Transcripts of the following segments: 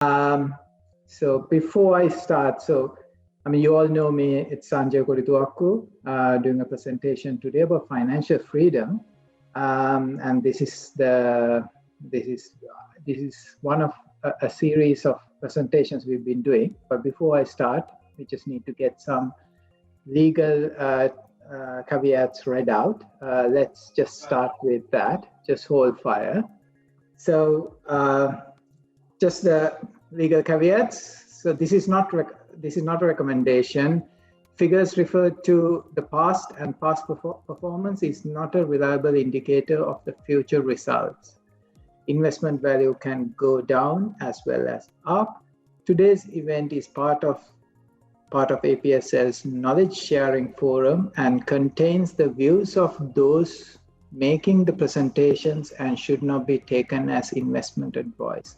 So before I start, you all know me, it's Sanjaya Kodituwakku, doing a presentation today about financial freedom. And this is one of a series of presentations we've been doing. But before I start, we just need to get some legal caveats read out. Let's just start with that. Just hold fire. So just the legal caveats. So this is not a recommendation. Figures referred to the past and past performance is not a reliable indicator of the future results. Investment value can go down as well as up. Today's event is part of APSL's knowledge sharing forum and contains the views of those making the presentations and should not be taken as investment advice.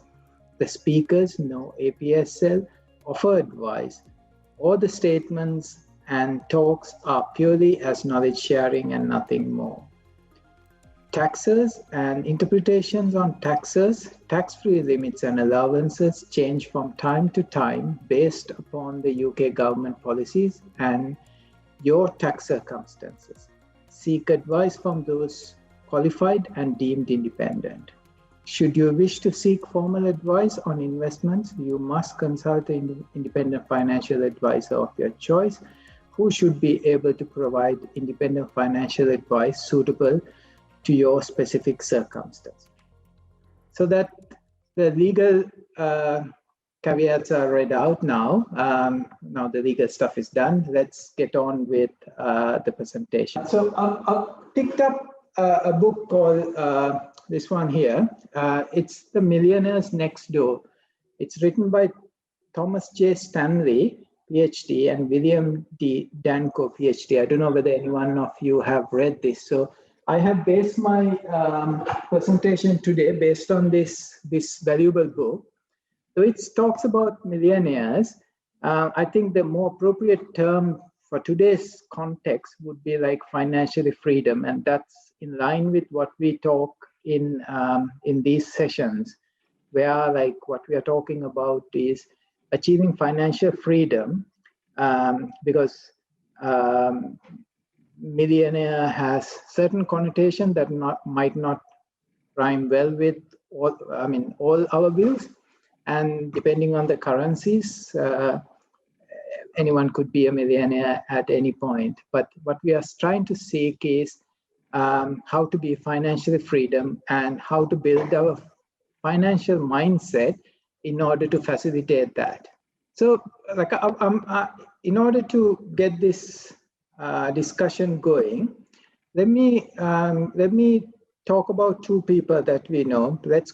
The speakers, no APSL, offer advice. All the statements and talks are purely as knowledge sharing and nothing more. Taxes and interpretations on taxes, tax-free limits and allowances change from time to time based upon the UK government policies and your tax circumstances. Seek advice from those qualified and deemed independent. Should you wish to seek formal advice on investments, you must consult an independent financial advisor of your choice, who should be able to provide independent financial advice suitable to your specific circumstance. So that the legal caveats are read out now. Now the legal stuff is done. Let's get on with the presentation. So I picked up a book called this one here. It's The Millionaires Next Door. It's written by Thomas J. Stanley, PhD, and William D. Danko, PhD. I don't know whether anyone of you have read this. So I have based my presentation today based on this valuable book. So it talks about millionaires. I think the more appropriate term for today's context would be like financially freedom, and that's in line with what we talk in these sessions, where like what we are talking about is achieving financial freedom, because millionaire has certain connotation that might not rhyme well with all our views, and depending on the currencies, anyone could be a millionaire at any point. But what we are trying to seek is how to be financially freedom and how to build our financial mindset in order to facilitate that. So, like, in order to get this discussion going, let me talk about two people that we know. Let's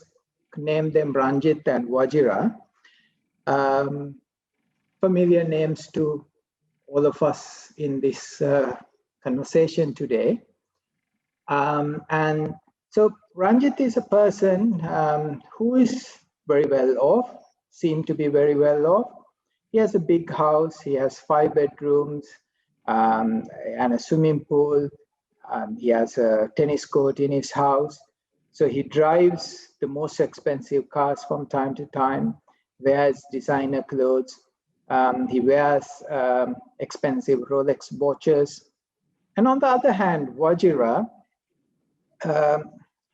name them Ranjit and Wajira. Familiar names to all of us in this conversation today. And so Ranjit is a person who is very well off, seemed to be very well off. He has a big house, he has 5 bedrooms and a swimming pool. He has a tennis court in his house. So he drives the most expensive cars from time to time, wears designer clothes. He wears expensive Rolex watches. And on the other hand, Wajira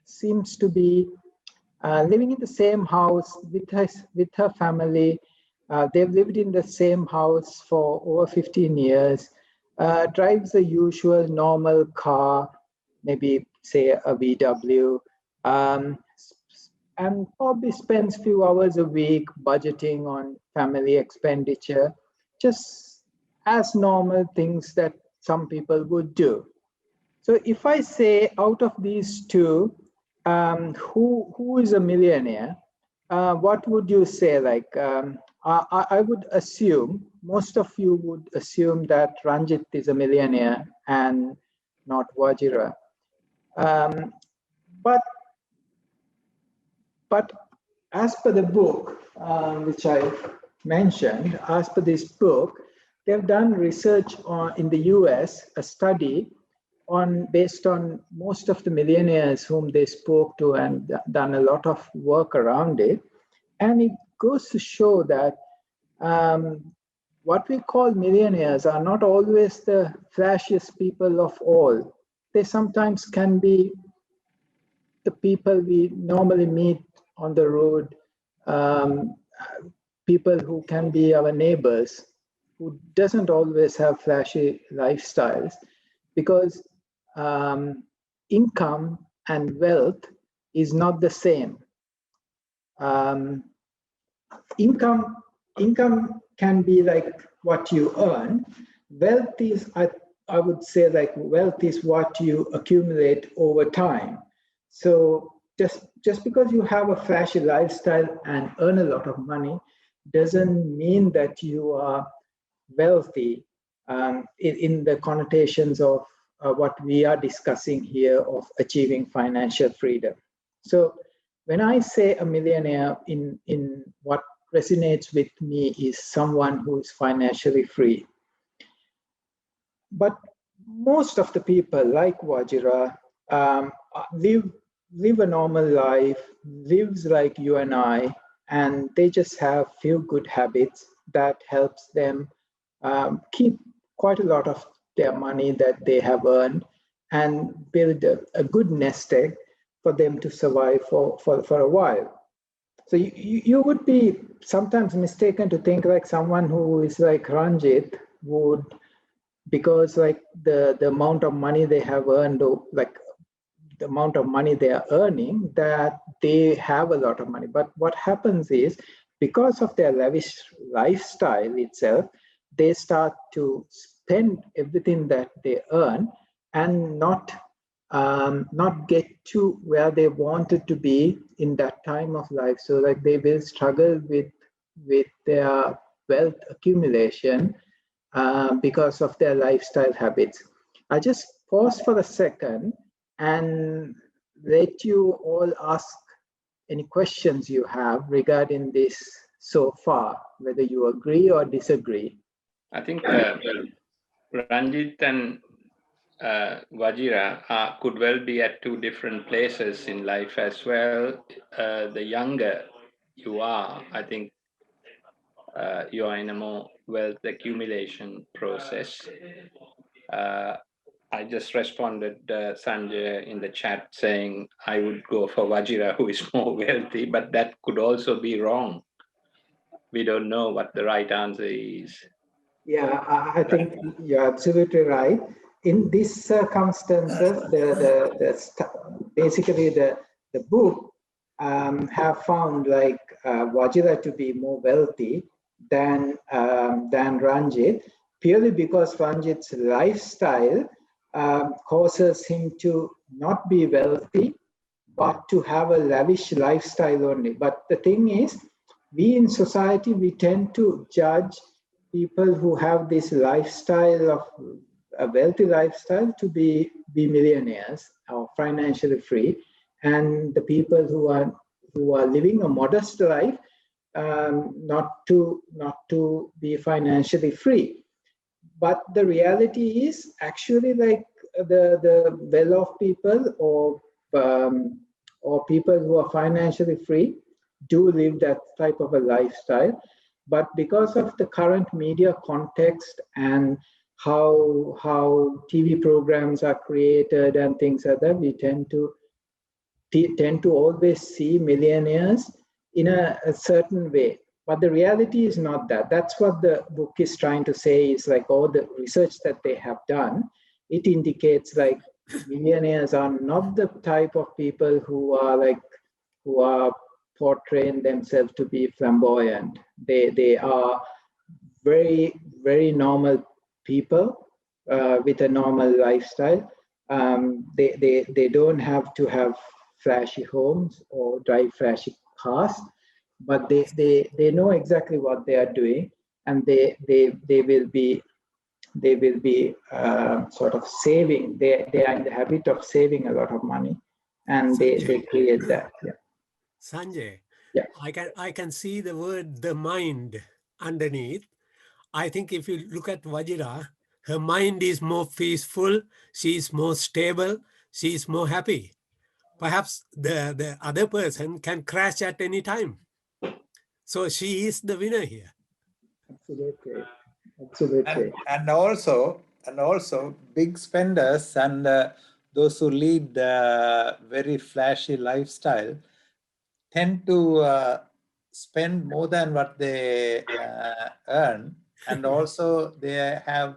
seems to be living in the same house with her family. They've lived in the same house for over 15 years, drives the usual normal car, maybe say a VW, and probably spends few hours a week budgeting on family expenditure, just as normal things that some people would do. So if I say out of these two, who is a millionaire, what would you say? Like, I would assume, most of you would assume that Ranjit is a millionaire and not Wajira. But as per the book, which I mentioned, as per this book, they've done research in the US, a study based on most of the millionaires whom they spoke to and done a lot of work around it. And it goes to show that what we call millionaires are not always the flashiest people of all. They sometimes can be the people we normally meet on the road, people who can be our neighbors, who doesn't always have flashy lifestyles, because income and wealth is not the same. Income can be like what you earn. Wealth is, I would say, like wealth is what you accumulate over time. So just because you have a flashy lifestyle and earn a lot of money doesn't mean that you are wealthy in the connotations of what we are discussing here of achieving financial freedom. So when I say a millionaire, in what resonates with me is someone who is financially free. But most of the people, like Wajira, live a normal life, lives like you and I, and they just have few good habits that helps them keep quite a lot of their money that they have earned and build a good nest egg for them to survive for a while. So you would be sometimes mistaken to think like someone who is like Ranjit would, because like the amount of money they have earned, or like the amount of money they are earning, that they have a lot of money. But what happens is, because of their lavish lifestyle itself, they start to spend everything that they earn and not get to where they wanted to be in that time of life. So like they will struggle with their wealth accumulation because of their lifestyle habits. I just pause for a second and let you all ask any questions you have regarding this so far, whether you agree or disagree. I think Ranjit and Vajira could well be at two different places in life as well. The younger you are, I think you are in a more wealth accumulation process. I just responded Sanjay in the chat saying I would go for Vajira, who is more wealthy, but that could also be wrong. We don't know what the right answer is. Yeah, I think you're absolutely right. In these circumstances, basically the book have found like Vajira to be more wealthy than Ranjit, purely because Ranjit's lifestyle causes him to not be wealthy, but to have a lavish lifestyle only. But the thing is, we in society, we tend to judge people who have this lifestyle of a wealthy lifestyle to be millionaires or financially free, and the people who are living a modest life not to be financially free. But the reality is actually like the well-off people or people who are financially free do live that type of a lifestyle. But because of the current media context and how TV programs are created and things like that, we tend to always see millionaires in a certain way. But the reality is not that. That's what the book is trying to say, is like all the research that they have done, it indicates like millionaires are not the type of people who are portraying themselves to be flamboyant. They are very, very normal people with a normal lifestyle. They don't have to have flashy homes or drive flashy cars, but they know exactly what they are doing, and they will be sort of saving. They are in the habit of saving a lot of money, and Sanjay, they create that. Yeah. Sanjay, Yeah. I can see the word the mind underneath. I think if you look at Vajira, her mind is more peaceful, she is more stable, she is more happy. Perhaps the other person can crash at any time. So she is the winner here. Absolutely. Absolutely. And also big spenders and those who lead very flashy lifestyle tend to spend more than what they earn, and also they have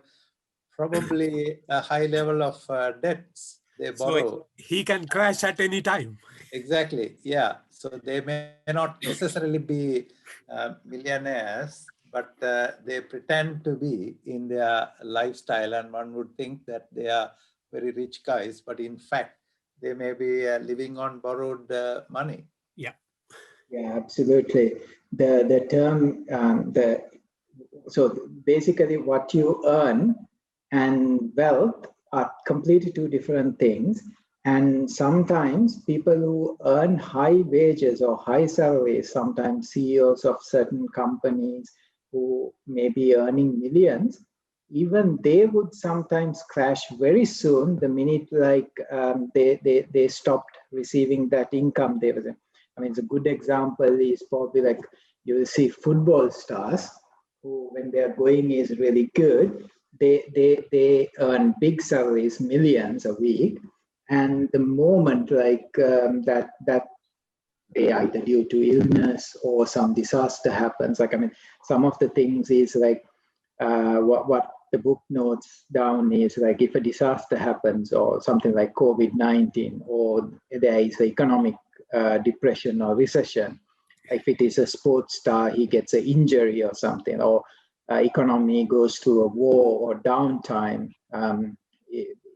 probably a high level of debts they borrow. So he can crash at any time. Exactly, yeah. So they may not necessarily be millionaires, but they pretend to be in their lifestyle, and one would think that they are very rich guys, but in fact, they may be living on borrowed money. Yeah. Yeah, absolutely. The term so basically what you earn and wealth are completely two different things. And sometimes people who earn high wages or high salaries, sometimes CEOs of certain companies who may be earning millions, even they would sometimes crash very soon the minute they stopped receiving that income they were. I mean, it's a good example is probably like you will see football stars who, when their going is really good, they earn big salaries, millions a week, and the moment that they either due to illness or some disaster happens, like I mean, some of the things is like what the book notes down is like if a disaster happens or something like COVID-19 or there is economic depression or recession, if it is a sports star, he gets an injury or something, or economy goes through a war or downtime,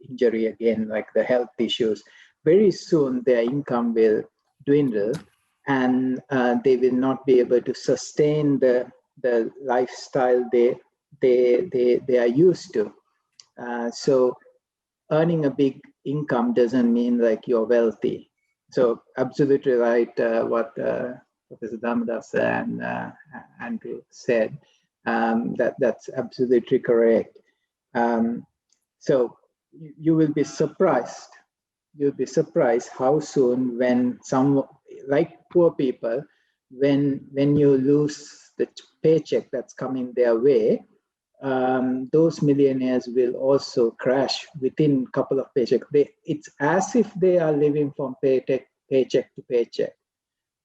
injury again, like the health issues, very soon their income will dwindle and they will not be able to sustain the lifestyle they are used to. So earning a big income doesn't mean like you're wealthy. So absolutely right what Professor Damadas and Andrew said. That's absolutely correct. So you will be surprised. You'll be surprised how soon when some, like poor people, when you lose the paycheck that's coming their way, those millionaires will also crash within a couple of paychecks. It's as if they are living from paycheck to paycheck.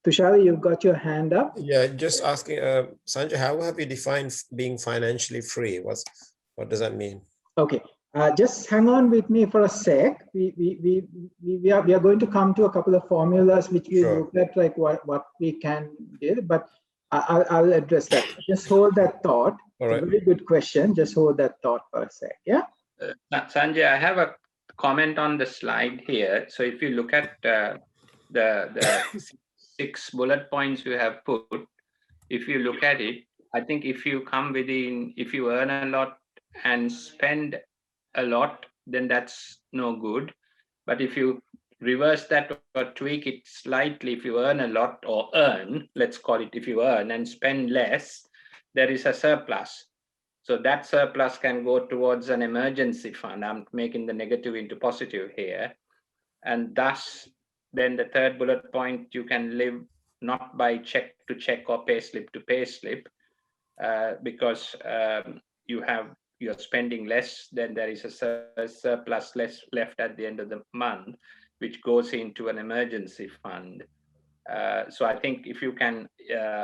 Tushari, you've got your hand up? Yeah, just asking, Sanjay, how have you defined being financially free? What does that mean? Okay, just hang on with me for a sec. We are going to come to a couple of formulas which we Sure. look at, like what we can do, but I'll address that. Just hold that thought. All right. It's a very good question. Just hold that thought for a sec. Yeah. Sanjay, I have a comment on the slide here. So if you look at the 6 bullet points you have put, if you look at it, I think if you come within, if you earn a lot and spend a lot, then that's no good. But if you reverse that or tweak it slightly, if you earn a lot or earn, let's call it, if you earn and spend less, there is a surplus. So that surplus can go towards an emergency fund. I'm making the negative into positive here. And thus, then the third bullet point, you can live not by check to check or pay slip to pay slip, because you're spending less, then there is a surplus less left at the end of the month, which goes into an emergency fund. So I think if you can,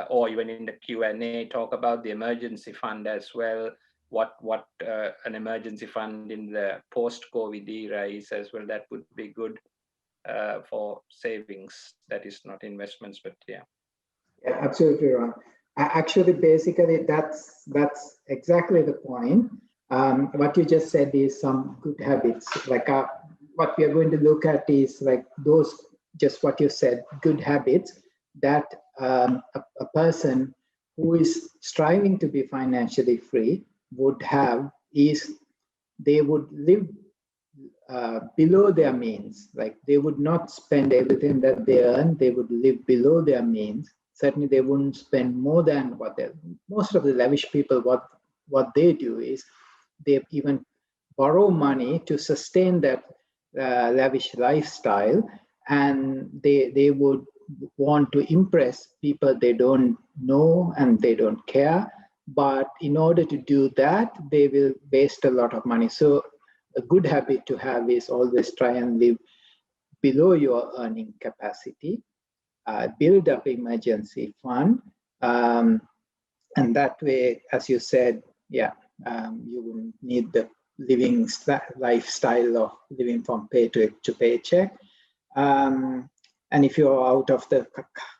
or even in the Q&A, talk about the emergency fund as well, what an emergency fund in the post-COVID era is as well, that would be good for savings. That is not investments, but yeah. Yeah, absolutely right. Actually, basically, that's exactly the point. What you just said is some good habits. Like what we are going to look at is like those, just what you said, good habits that a person who is striving to be financially free would have is they would live below their means. Like they would not spend everything that they earn. They would live below their means. Certainly, they wouldn't spend more than what they. Most of the lavish people, what they do is they even borrow money to sustain that lavish lifestyle, and they would want to impress people they don't know and they don't care. But in order to do that, they will waste a lot of money. So a good habit to have is always try and live below your earning capacity, build up emergency fund, and that way, as you said, you wouldn't need the lifestyle of living from paycheck to paycheck. And if you're out of the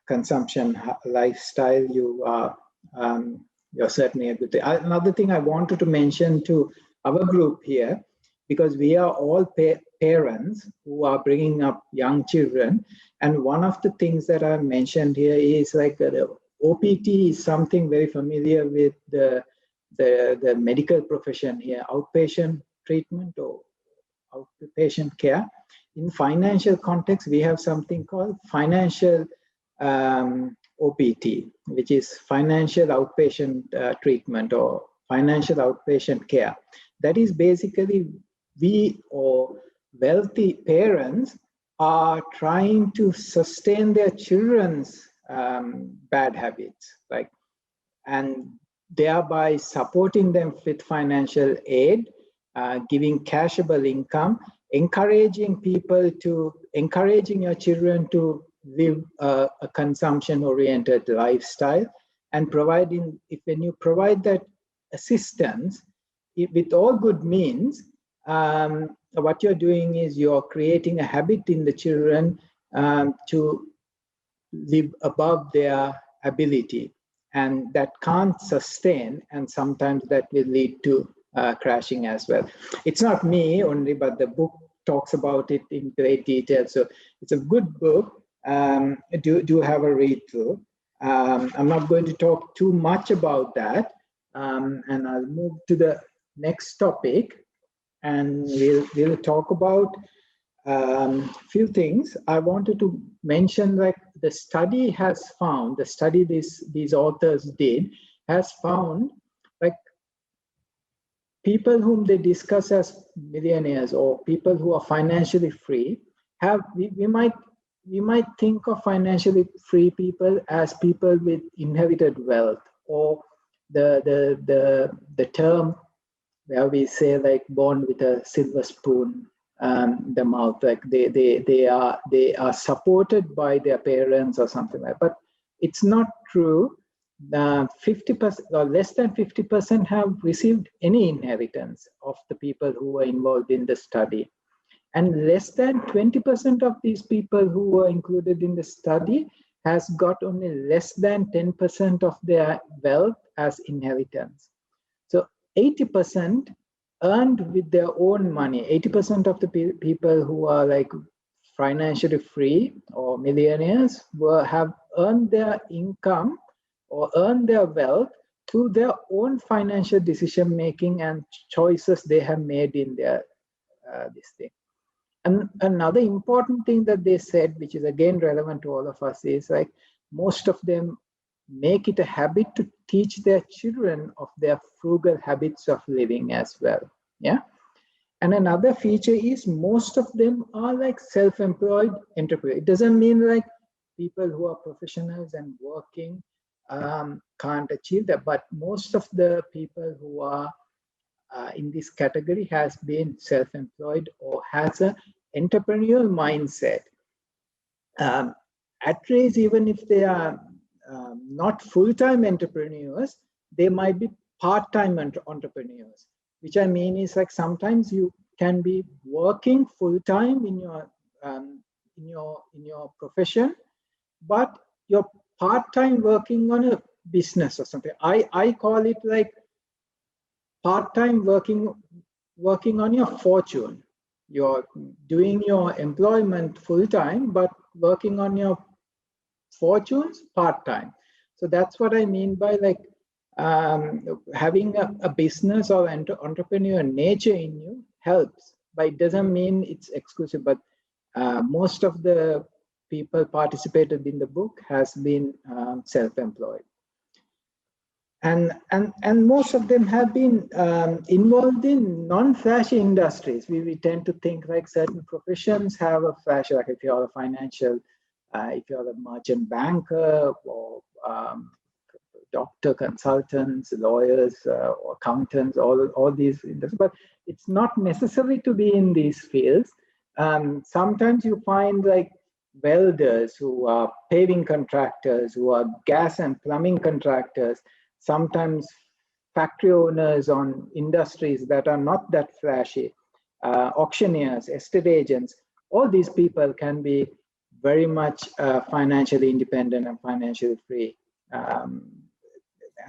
consumption lifestyle, you're certainly a good thing. Another thing I wanted to mention to our group here, because we are all parents who are bringing up young children, and one of the things that I mentioned here is like the OPT is something very familiar with the medical profession here, outpatient treatment or outpatient care. In financial context, we have something called financial OPT, which is financial outpatient treatment or financial outpatient care. That is basically we or wealthy parents are trying to sustain their children's bad habits, like, and thereby supporting them with financial aid, giving cashable income, encouraging your children to live a consumption-oriented lifestyle, and providing, when you provide that assistance, with all good means, what you're doing is you're creating a habit in the children to live above their ability, and that can't sustain, and sometimes that will lead to crashing as well. It's not me only, but the book talks about it in great detail. So it's a good book. Do have a read through. I'm not going to talk too much about that, and I'll move to the next topic, and we'll talk about few things. I wanted to mention, like, the study has found, the study these authors did has found, like, people whom they discuss as millionaires or people who are financially free have, we might think of financially free people as people with inherited wealth, or the term where we say, like, born with a silver spoon the mouth, like they are supported by their parents or something like that. But it's not true. 50% or less than 50% have received any inheritance of the people who were involved in the study, and less than 20% of these people who were included in the study has got only less than 10% of their wealth as inheritance. So 80% earned with their own money. 80% of the people who are, like, financially free or millionaires have earned their income or earned their wealth through their own financial decision making and choices they have made in their this thing. And another important thing that they said, which is again relevant to all of us, is, like, most of them make it a habit to teach their children of their frugal habits of living as well. Yeah. And another feature is most of them are, like, self-employed entrepreneurs. It doesn't mean, like, people who are professionals and working can't achieve that, but most of the people who are in this category has been self-employed or has an entrepreneurial mindset. At least, even if they are not full-time entrepreneurs, they might be part-time entrepreneurs. Which I mean is, like, sometimes you can be working full-time in your profession, but you're part-time working on a business or something. I call it, like, part-time working on your fortune. You're doing your employment full-time, but working on your fortunes part-time. So that's what I mean by, like, having a business or entrepreneur nature in you helps, but it doesn't mean it's exclusive. But most of the people participated in the book has been self-employed, and most of them have been involved in non-flashy industries. We tend to think, like, certain professions have a flash, like if you're a financial if you're a merchant banker or doctor, consultants, lawyers, or accountants, all these industries, but it's not necessary to be in these fields. Sometimes you find like welders who are paving contractors, who are gas and plumbing contractors, sometimes factory owners on industries that are not that flashy, auctioneers, estate agents. All these people can be very much financially independent and financially free.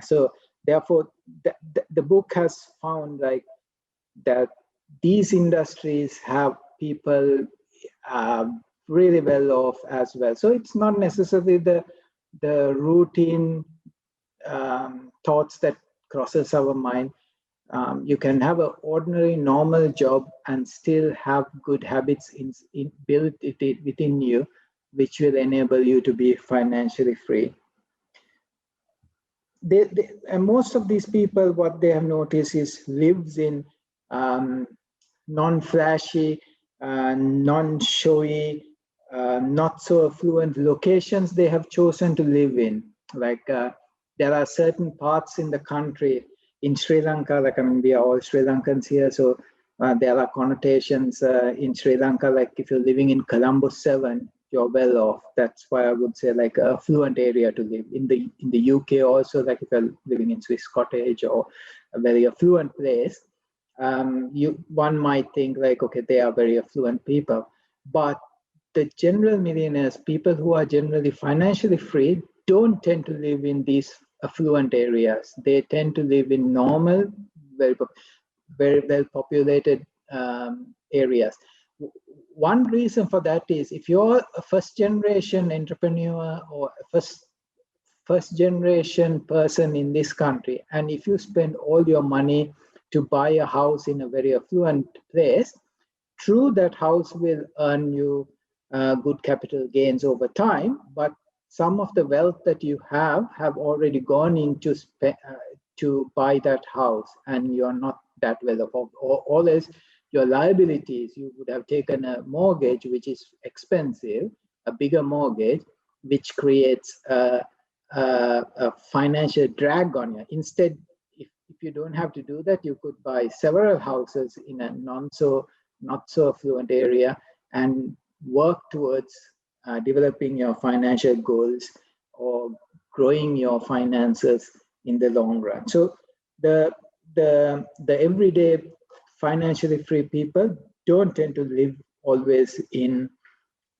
So therefore, the book has found like that these industries have people really well off as well. So it's not necessarily the routine thoughts that crosses our mind. You can have an ordinary, normal job and still have good habits built within you, which will enable you to be financially free. And most of these people, what they have noticed is lives in non-flashy, non-showy, not so affluent locations they have chosen to live in. Like there are certain parts in the country, in Sri Lanka, like I mean, we are all Sri Lankans here, so there are connotations in Sri Lanka, like if you're living in Colombo 7, you're well off. That's why I would say like a affluent area to live. In the UK also, like if you're living in Swiss Cottage or a very affluent place, one might think like, okay, they are very affluent people. But the general millionaires, people who are generally financially free, don't tend to live in these affluent areas. They tend to live in normal, very well populated areas. One reason for that is if you're a first generation entrepreneur or a first generation person in this country, and if you spend all your money to buy a house in a very affluent place, true, that house will earn you good capital gains over time, but some of the wealth that you have already gone into to buy that house, and you're not that well off. Or else your liabilities, you would have taken a mortgage which is expensive, a bigger mortgage, which creates a financial drag on you. Instead, if you don't have to do that, you could buy several houses in a not so affluent area and work towards developing your financial goals or growing your finances in the long run. So the everyday financially free people don't tend to live always in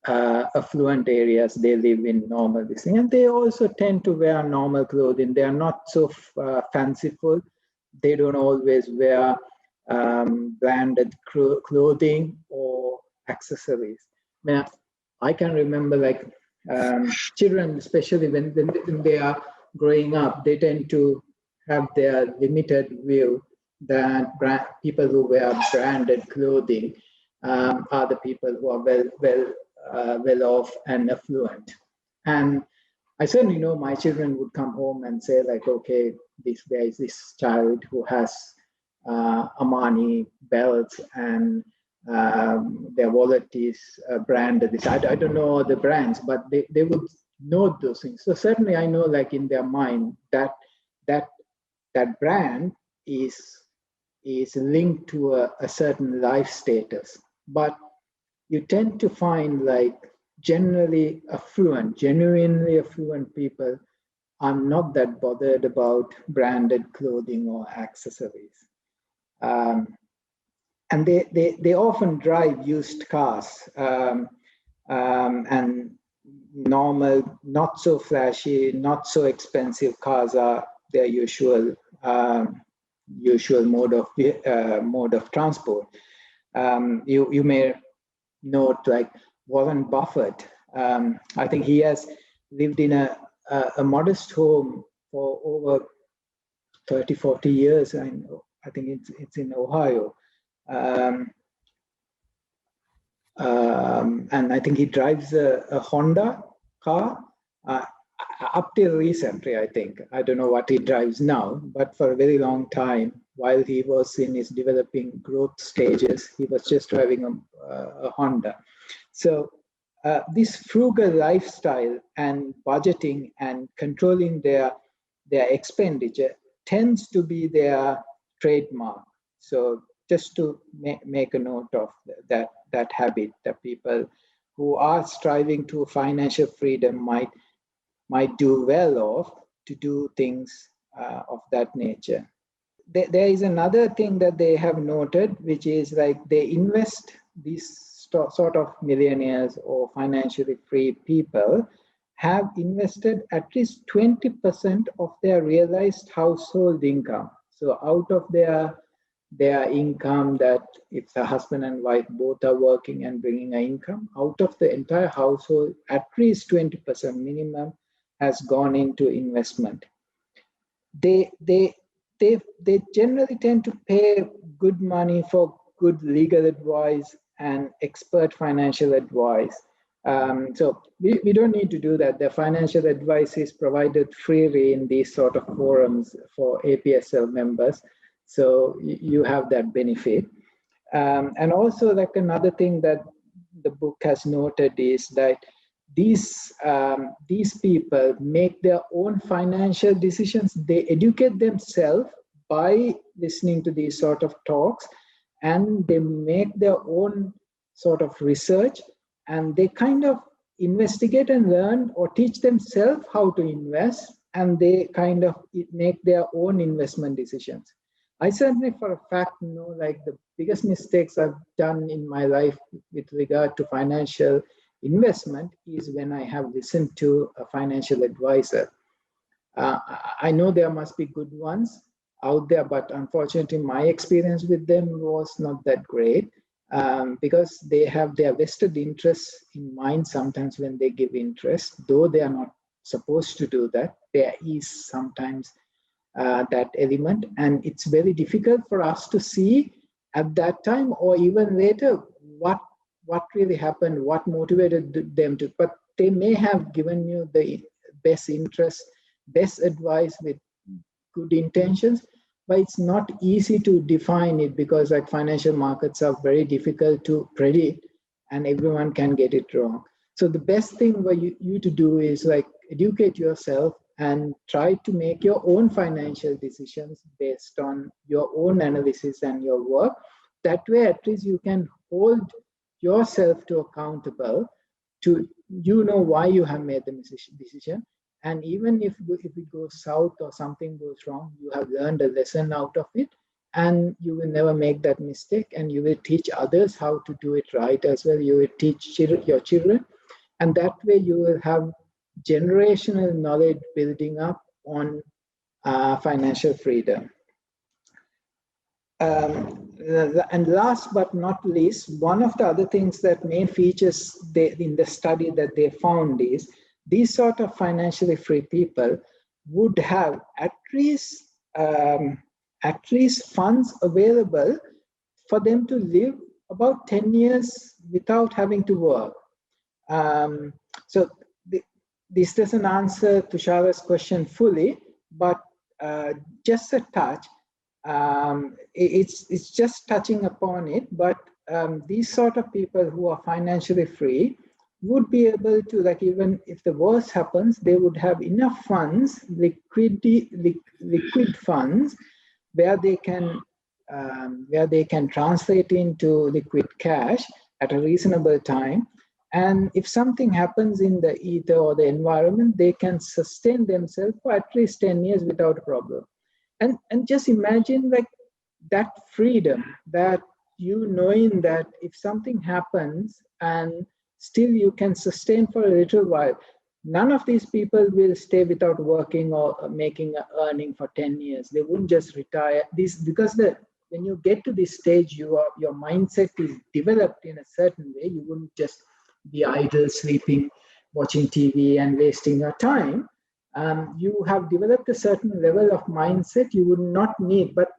affluent areas. They live in normal thing, and they also tend to wear normal clothing. They are not so fanciful. They don't always wear branded clothing or accessories. I can remember like children, especially when they are growing up, they tend to have their limited view that people who wear branded clothing are the people who are well off and affluent. And I certainly know my children would come home and say like, okay, there is this child who has Armani belts and their wallet is branded this. I don't know the brands, but they would know those things. So certainly I know like in their mind that brand is linked to a certain life status. But you tend to find like genuinely affluent people are not that bothered about branded clothing or accessories. And they often drive used cars and normal, not so flashy, not so expensive cars are their usual mode of transport. You may note like Warren Buffett. I think he has lived in a modest home for over 30, 40 years. I think it's in Ohio. And I think he drives a Honda car up till recently, I think. I don't know what he drives now, but for a very long time, while he was in his developing growth stages, he was just driving a Honda. So this frugal lifestyle and budgeting and controlling their expenditure tends to be their trademark. So just to make a note of that habit, that people who are striving to financial freedom might do well of to do things of that nature. There is another thing that they have noted, which is like they invest, these sort of millionaires or financially free people have invested at least 20% of their realized household income. So out of their income, that if the husband and wife both are working and bringing an income, out of the entire household, at least 20% minimum has gone into investment. They generally tend to pay good money for good legal advice and expert financial advice. So we don't need to do that. The financial advice is provided freely in these sort of forums for APSL members. So you have that benefit. And also, like, another thing that the book has noted is that these people make their own financial decisions. They educate themselves by listening to these sort of talks, and they make their own sort of research, and they kind of investigate and learn or teach themselves how to invest, and they kind of make their own investment decisions. I certainly for a fact know, like, the biggest mistakes I've done in my life with regard to financial investment is when I have listened to a financial advisor. I know there must be good ones out there, but unfortunately my experience with them was not that great, because they have their vested interests in mind sometimes when they give interest, though they are not supposed to do that. There is sometimes that element, and it's very difficult for us to see at that time or even later what really happened, what motivated them to. But they may have given you the best interest, best advice with good intentions, but it's not easy to define it, because like financial markets are very difficult to predict and everyone can get it wrong. So the best thing for you to do is like educate yourself and try to make your own financial decisions based on your own analysis and your work. That way, at least you can hold yourself to accountable to, why you have made the decision. And even if it goes south or something goes wrong, you have learned a lesson out of it, and you will never make that mistake, and you will teach others how to do it right as well. You will teach your children, and that way you will have generational knowledge building up on financial freedom. And last but not least, one of the other things that main features in the study that they found is these sort of financially free people would have at least funds available for them to live about 10 years without having to work. So this doesn't answer Tushara's question fully, but just a touch. It's just touching upon it, but these sort of people who are financially free would be able to, like, even if the worst happens, they would have enough funds, liquid funds, where they can translate into liquid cash at a reasonable time. And if something happens in the ether or the environment, they can sustain themselves for at least 10 years without a problem. And just imagine, like, that freedom, that knowing that if something happens and still you can sustain for a little while. None of these people will stay without working or making an earning for 10 years. They wouldn't just retire. Because when you get to this stage, your mindset is developed in a certain way. You wouldn't just be idle, sleeping, watching TV and wasting your time. You have developed a certain level of mindset you would not need. But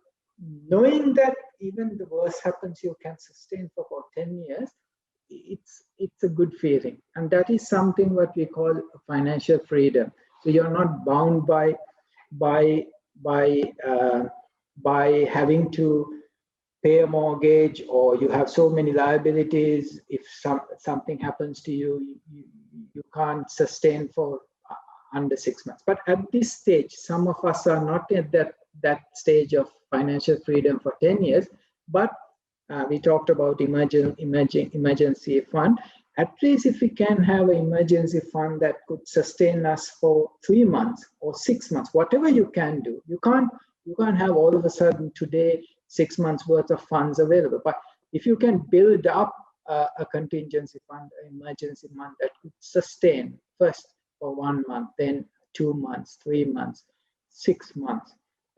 knowing that even the worst happens, you can sustain for about 10 years, it's a good feeling. And that is something what we call financial freedom. So you're not bound by having to pay a mortgage, or you have so many liabilities. If something happens to you, you can't sustain for under 6 months. But at this stage, some of us are not at that stage of financial freedom for 10 years, but we talked about emergency fund. At least if we can have an emergency fund that could sustain us for 3 months or 6 months, whatever you can do. You can't have all of a sudden today 6 months worth of funds available. But if you can build up a contingency fund, an emergency fund that could sustain first for 1 month, then 2 months, 3 months, 6 months,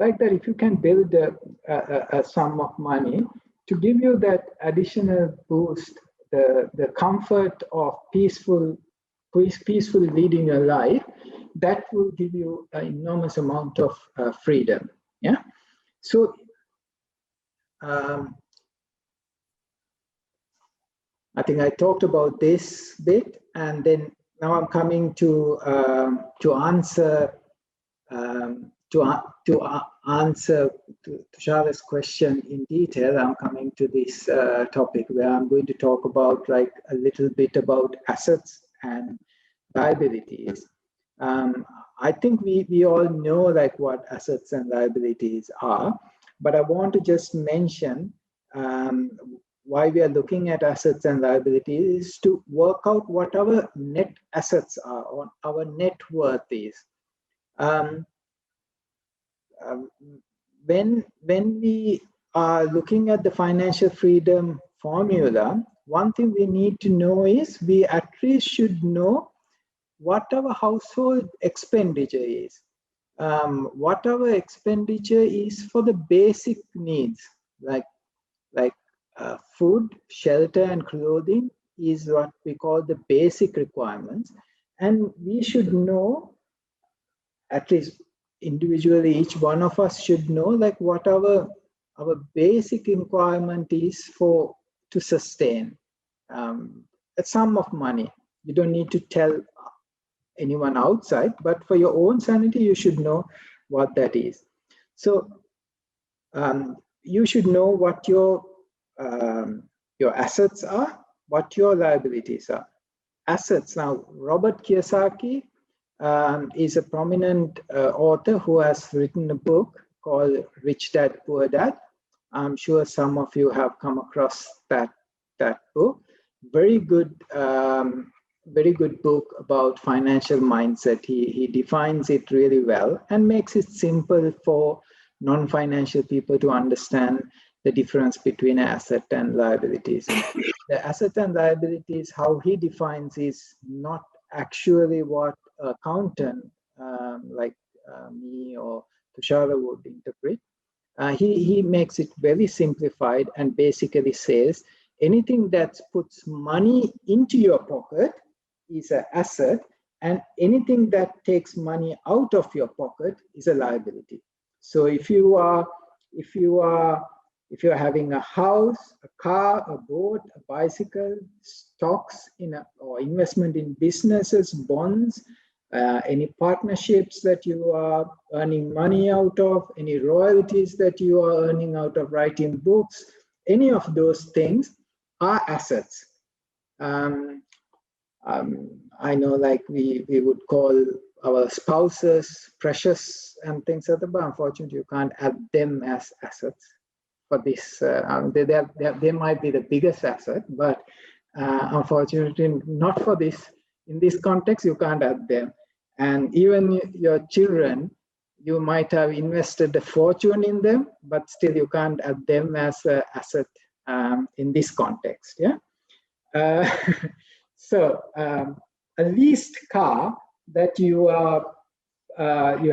like that, if you can build a sum of money to give you that additional boost, the comfort of peacefully leading your life, that will give you an enormous amount of freedom. Yeah. So I think I talked about this bit, and then now I'm coming to answer Tushara's question in detail. I'm coming to this topic where I'm going to talk about like a little bit about assets and liabilities. I think we all know like what assets and liabilities are, but I want to just mention why we are looking at assets and liabilities is to work out what our net assets are, or our net worth is. When we are looking at the financial freedom formula, one thing we need to know is we at least should know what our household expenditure is. What our expenditure is for the basic needs, like food, shelter, and clothing is what we call the basic requirements. And we should know, at least individually, each one of us should know like what our basic requirement is to sustain a sum of money. You don't need to tell anyone outside, but for your own sanity, you should know what that is. So you should know what your assets are, what your liabilities are. Assets. Now, Robert Kiyosaki is a prominent author who has written a book called Rich Dad, Poor Dad. I'm sure some of you have come across that book. Very good book about financial mindset. He defines it really well and makes it simple for non-financial people to understand the difference between asset and liabilities. The asset and liabilities, how he defines, is not actually what an accountant like me or Tushara would interpret. He makes it very simplified and basically says anything that puts money into your pocket is an asset, and anything that takes money out of your pocket is a liability. So if you're having a house, a car, a boat, a bicycle, stocks or investment in businesses, bonds, any partnerships that you are earning money out of, any royalties that you are earning out of writing books, any of those things are assets. I know like we would call our spouses precious and things like that, but unfortunately you can't add them as assets for this. They might be the biggest asset, but unfortunately not for this. In this context, you can't add them. And even your children, you might have invested a fortune in them, but still you can't add them as an asset in this context. Yeah. So a leased car that you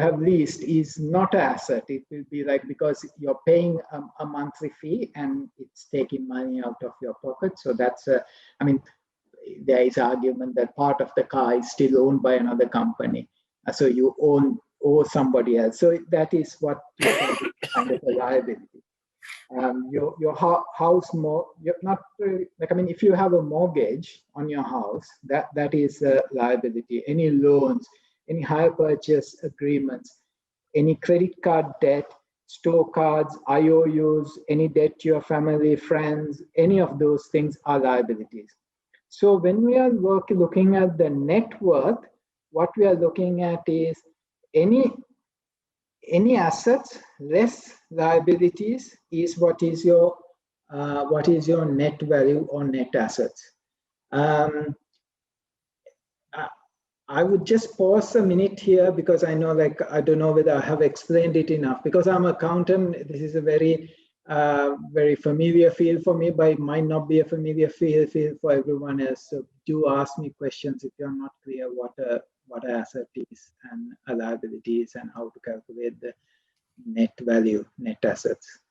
have leased is not an asset. It will be like, because you're paying a monthly fee and it's taking money out of your pocket. So that's there is argument that part of the car is still owned by another company. So you owe somebody else. So that is what you call kind of a liability. Your house, not really, like, if you have a mortgage on your house, that is a liability. Any loans, any hire purchase agreements, any credit card debt, store cards, IOUs, any debt to your family, friends, any of those things are liabilities. So when we are looking at the net worth, what we are looking at is any assets less liabilities is what is your net value or net assets. I would just pause a minute here because I know, like, I don't know whether I have explained it enough. Because I'm an accountant, this is a very familiar field for me, but it might not be a familiar field for everyone else. So do ask me questions if you're not clear what an asset is and a liability is and how to calculate the net value, net assets.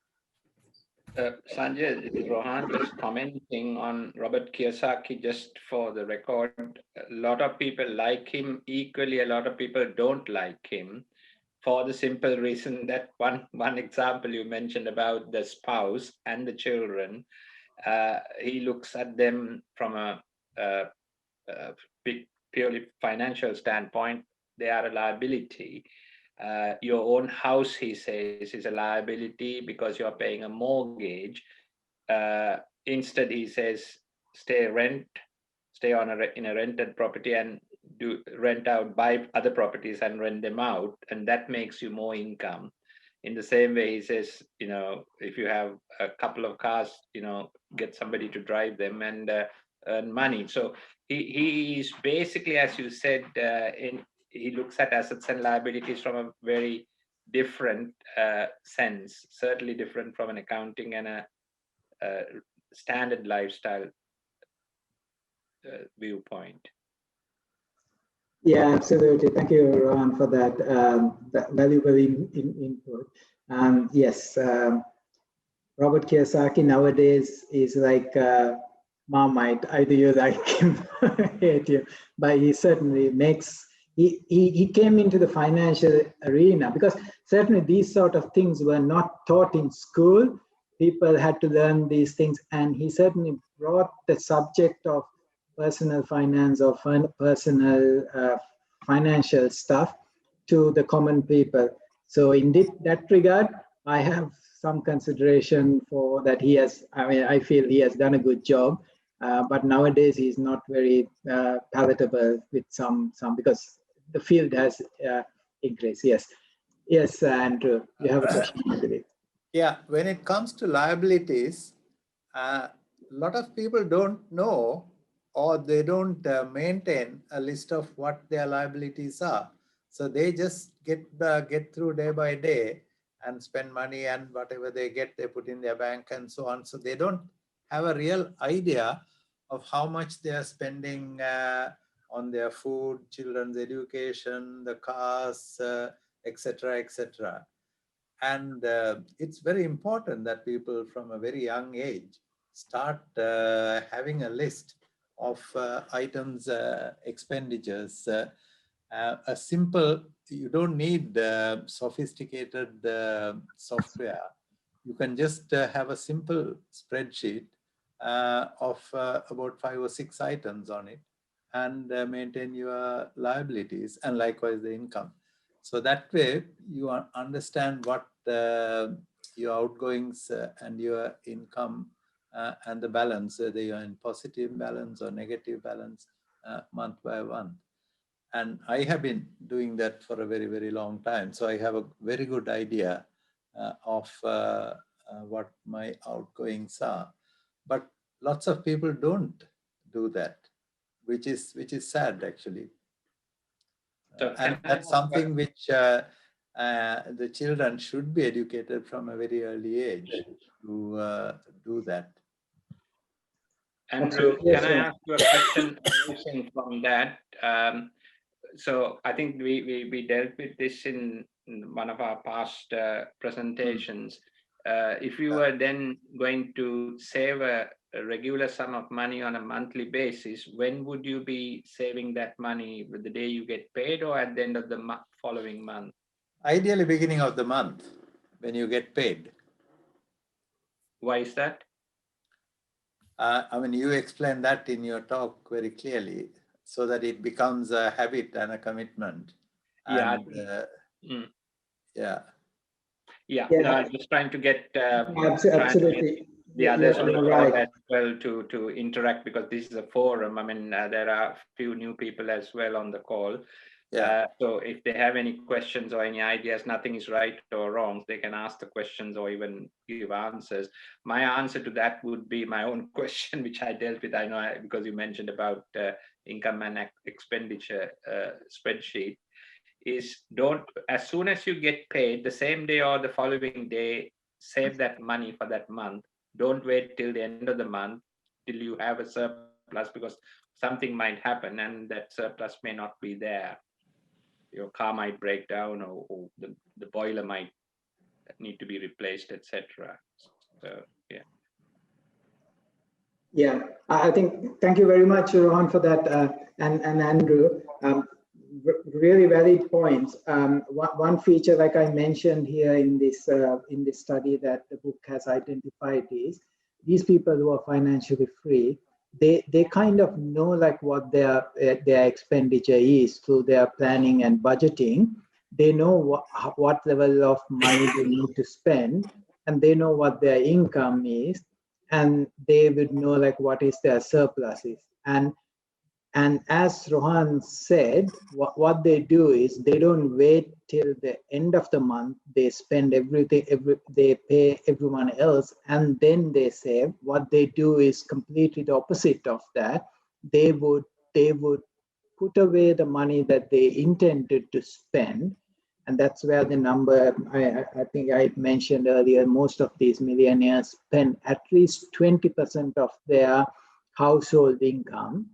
Sanjay, this is Rohan just commenting on Robert Kiyosaki, just for the record. A lot of people like him equally, a lot of people don't like him, for the simple reason that one example you mentioned about the spouse and the children, he looks at them from a purely financial standpoint. They are a liability. Your own house, he says, is a liability because you're paying a mortgage. Instead, he says, stay in a rented property and rent out, buy other properties and rent them out, and that makes you more income. In the same way, he says, if you have a couple of cars, get somebody to drive them and earn money. So he is basically, as you said, he looks at assets and liabilities from a very different sense, certainly different from an accounting and a standard lifestyle viewpoint. Yeah, absolutely. Thank you, Rohan, for that valuable input. Yes, Robert Kiyosaki nowadays is like Marmite. Either you like him or hate him, but he certainly makes. He came into the financial arena because certainly these sort of things were not taught in school. People had to learn these things, and he certainly brought the subject of personal finance or personal financial stuff to the common people. So in that regard, I have some consideration for that. I feel he has done a good job, but nowadays he's not very palatable with some because the field has increased. Yes, Andrew, you have a question, I believe. Yeah, when it comes to liabilities, a lot of people don't know, or they don't maintain a list of what their liabilities are. So they just get through day by day and spend money, and whatever they get, they put in their bank and so on. So they don't have a real idea of how much they are spending on their food, children's education, the cars, etc., etc. And it's very important that people from a very young age start having a list of items, expenditures. A simple, you don't need sophisticated software. You can just have a simple spreadsheet of about 5 or 6 items on it, and maintain your liabilities and likewise the income. So that way you understand what your outgoings and your income and the balance, whether you're in positive balance or negative balance month by month. And I have been doing that for a very, very long time. So I have a very good idea of what my outgoings are. But lots of people don't do that, which is sad, actually. So and that's something which the children should be educated from a very early age to do that. Andrew, can I ask you a question arising from that? So I think we dealt with this in one of our past presentations. If you were then going to save a regular sum of money on a monthly basis, when would you be saving that money? The day you get paid or at the end of the following month? Ideally, beginning of the month, when you get paid. Why is that? I mean, you explained that in your talk very clearly, so that it becomes a habit and a commitment. Yeah. And, yeah. Yeah, Yeah. no, I'm just trying to get Absolutely. the others on the You're call right. as well to interact, because this is a forum. I mean, there are a few new people as well on the call. Yeah. So if they have any questions or any ideas, nothing is right or wrong. They can ask the questions or even give answers. My answer to that would be my own question, which I dealt with. I know because you mentioned about income and expenditure spreadsheet. Is don't, as soon as you get paid, the same day or the following day, save that money for that month. Don't wait till the end of the month till you have a surplus, because something might happen and that surplus may not be there. Your car might break down, or the boiler might need to be replaced, etc. So yeah. Yeah, I think, thank you very much, Rohan, for that, and Andrew. Really valid points. One feature, like I mentioned here in this study that the book has identified, is these people who are financially free, they kind of know like what their expenditure is through their planning and budgeting. They know what level of money they need to spend, and they know what their income is, and they would know like what is their surpluses. And as Rohan said, what they do is they don't wait till the end of the month. They spend everything, they pay everyone else, and then they save. What they do is completely the opposite of that. They would put away the money that they intended to spend. And that's where the number, I think I mentioned earlier, most of these millionaires spend at least 20% of their household income.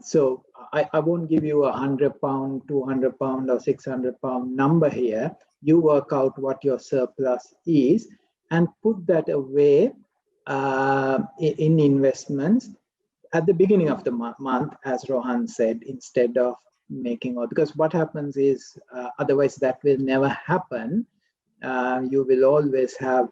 So I won't give you £100, £200 or £600 number here. You work out what your surplus is and put that away in investments at the beginning of the month, as Rohan said, instead of making out, because what happens is otherwise that will never happen. You will always have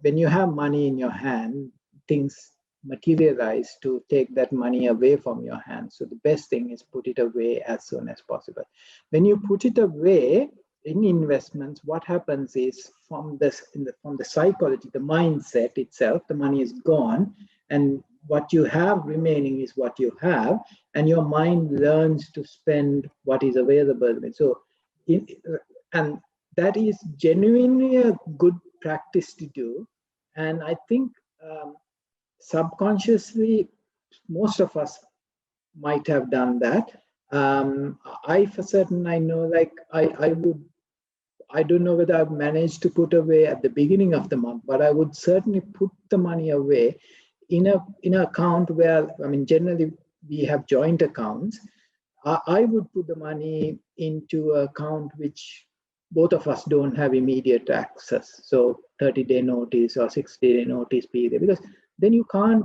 when you have money in your hand, things materialize to take that money away from your hand. So the best thing is put it away as soon as possible. When you put it away in investments, what happens is from the psychology, the mindset itself, the money is gone, and what you have remaining is what you have, and your mind learns to spend what is available. So, and that is genuinely a good practice to do. And I think subconsciously, most of us might have done that. I, for certain, I know, like I don't know whether I've managed to put away at the beginning of the month, but I would certainly put the money away in an account where, I mean, generally we have joint accounts. I would put the money into an account which both of us don't have immediate access. So 30-day notice or 60-day notice period, because then you can't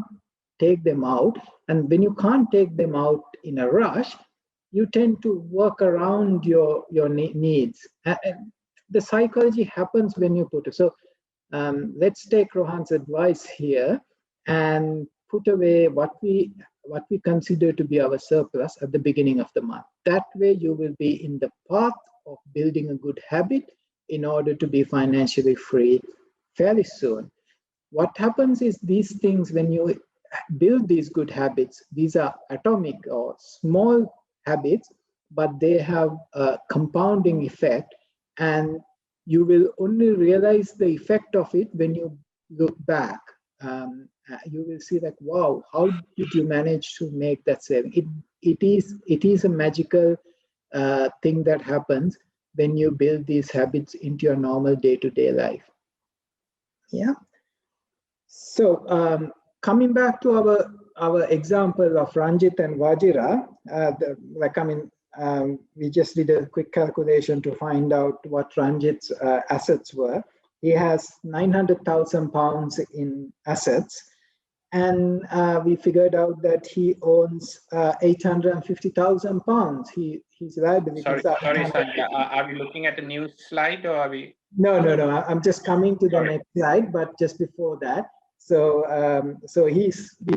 take them out. And when you can't take them out in a rush, you tend to work around your needs. And the psychology happens when you put it. So let's take Rohan's advice here and put away what we consider to be our surplus at the beginning of the month. That way you will be in the path of building a good habit in order to be financially free fairly soon. What happens is these things, when you build these good habits, these are atomic or small habits, but they have a compounding effect, and you will only realize the effect of it when you look back. You will see like, wow, how did you manage to make that saving? It is a magical thing that happens when you build these habits into your normal day-to-day life. Yeah. So coming back to our example of Ranjit and Vajira, we just did a quick calculation to find out what Ranjit's assets were. He has £900,000 in assets, and we figured out that he owns £850,000. His liabilities Sorry, Sanjaya, are we looking at a new slide, or are we? No. I'm just coming to the next slide, but just before that. So we